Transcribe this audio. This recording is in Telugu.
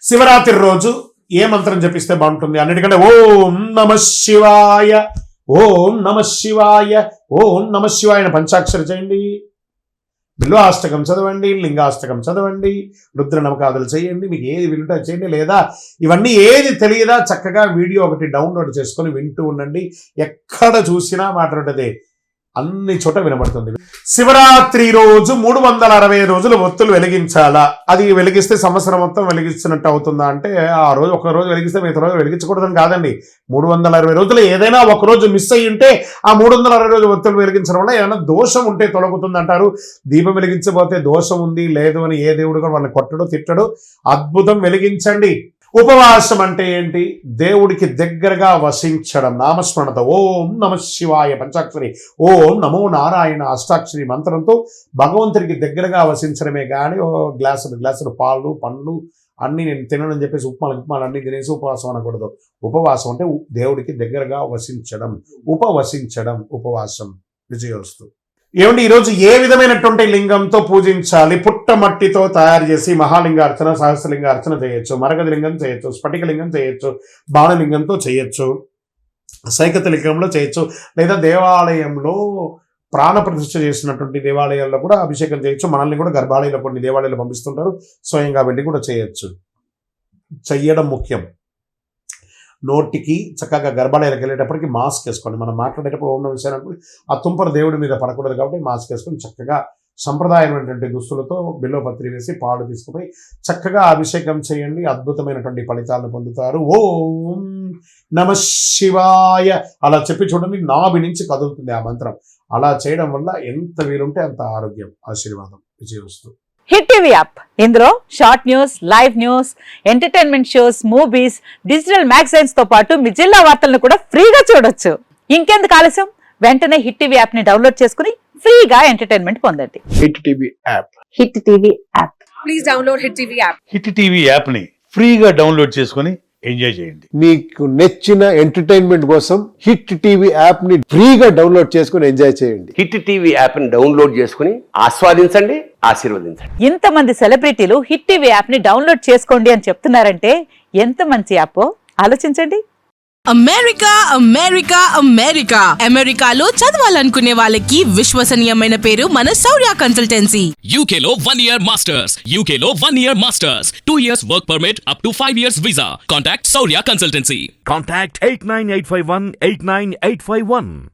శివరాత్రి రోజు ఏ మంత్రం జపిస్తే బాగుంటుంది? అన్నిటికంటే ఓం నమ శివాయ, ఓం నమ శివాయ, ఓం నమ శివాయ పంచాక్షరి చేయండి. బిల్వాష్టకం చదవండి, లింగాష్టకం చదవండి, రుద్ర నమకాదులు చేయండి. మీకు ఏది వింటే చేయండి. లేదా ఇవన్నీ ఏది తెలియదా చక్కగా వీడియో ఒకటి డౌన్లోడ్ చేసుకొని వింటూ ఉండండి. ఎక్కడ చూసినా మాట్లాడేదే, అన్ని చోట వినబడుతుంది. శివరాత్రి రోజు 360 రోజులు ఒత్తులు వెలిగించాలా? అది వెలిగిస్తే సంవత్సరం మొత్తం వెలిగిస్తున్నట్టు అవుతుందా అంటే, ఆ రోజు ఒక రోజు వెలిగిస్తే మిగతా రోజు వెలిగించకూడదని కాదండి. 360 రోజులు ఏదైనా ఒక రోజు మిస్ అయ్యి ఉంటే ఆ 360 రోజులు ఒత్తులు వెలిగించడం వల్ల ఏమైనా దోషం ఉంటే తొలగుతుంది అంటారు. దీపం వెలిగించబోతే దోషం ఉంది లేదు అని ఏ దేవుడు కూడా వాళ్ళని కొట్టడు తిట్టడు. అద్భుతం, వెలిగించండి. ఉపవాసం అంటే ఏంటి? దేవుడికి దగ్గరగా వసించడం. నామస్మరణతో ఓం నమ శివాయ పంచాక్షరి, ఓం నమో నారాయణ అష్టాక్షరి మంత్రంతో భగవంతుడికి దగ్గరగా వసించడమే కానీ గ్లాసులు పాలు పండ్లు అన్నీ నేను తినని చెప్పేసి ఉప్మాలు అన్నీ తినేసి ఉపవాసం అనకూడదు. ఉపవాసం అంటే దేవుడికి దగ్గరగా వసించడం, ఉపవసించడం, ఉపవాసం. విజయోస్తు. ఏమంటే ఈరోజు ఏ విధమైనటువంటి లింగంతో పూజించాలి? పుట్టమట్టితో తయారు చేసి మహాలింగార్చన, సహస్రలింగార్చన చేయొచ్చు, మరగది లింగం చేయొచ్చు, స్ఫటికలింగం చేయొచ్చు, బాణలింగంతో చేయొచ్చు, సైకత లింగంలో చేయొచ్చు, లేదా దేవాలయంలో ప్రాణప్రతిష్ఠ చేసినటువంటి దేవాలయాల్లో కూడా అభిషేకం చేయొచ్చు. మనల్ని కూడా గర్భాలయంలో కొన్ని దేవాలయాలు పంపిస్తుంటారు, స్వయంగా వెళ్ళి కూడా చేయొచ్చు. చెయ్యడం ముఖ్యం. నోటికి చక్కగా గర్భాలయాలకు వెళ్ళేటప్పటికి మాస్క్ వేసుకోండి. మనం మాట్లాడేటప్పుడు ఉన్న విషయాన్ని ఆ తుంపర దేవుడి మీద పడకూడదు కాబట్టి మాస్క్ వేసుకొని చక్కగా సంప్రదాయమైనటువంటి దుస్తులతో బిల్వపత్రి వేసి పాలు తీసుకుపోయి చక్కగా అభిషేకం చేయండి. అద్భుతమైనటువంటి ఫలితాలను పొందుతారు. ఓం నమ శివాయ అలా చెప్పి చూడండి, నాభి నుంచి కదులుతుంది ఆ మంత్రం. అలా చేయడం వల్ల ఎంత వీలుంటే అంత ఆరోగ్యం, ఆశీర్వాదం. విజయవస్తు. హిట్ టీవీ యాప్, ఇందులో short news, live news, entertainment shows, movies, digital magazines తో పాటు మీ జిల్లా వార్తలను కూడా ఫ్రీగా చూడొచ్చు. ఇంకెందుకు ఆలస్యం, వెంటనే హిట్ టీవీ యాప్ ని డౌన్లోడ్ చేసుకుని ఫ్రీగా ఎంటర్టైన్మెంట్ పొందండి. Hit TV app. Hit TV app. Please download hit TV app. Hit TV app ని ఫ్రీగా డౌన్లోడ్ చేసుకుని ఎంజాయ్ చేయండి. మీకు నచ్చిన ఎంటర్టైన్మెంట్ కోసం హిట్ టీవీ యాప్ ని ఫ్రీగా డౌన్లోడ్ చేసుకుని ఎంజాయ్ చేయండి. హిట్ టీవీ యాప్ ని డౌన్లోడ్ చేసుకుని ఆస్వాదించండి, ఆశీర్వదించండి. ఇంతమంది సెలబ్రిటీలు హిట్ టీవీ యాప్ ని డౌన్లోడ్ చేసుకోండి అని చెప్తున్నారంటే ఎంత మంచి యాప్ ఆలోచించండి. అమెరికా అమెరికా అమెరికా అమెరికాలో చదవాలనుకునే వాళ్ళకి విశ్వసనీయమైన పేరు మన శౌర్య కన్సల్టెన్సీ. UK లో 1 year masters, UK లో 1 year masters, 2 years work permit up to 5 years visa. Contact Saurya Consultancy. Contact 89851 89851.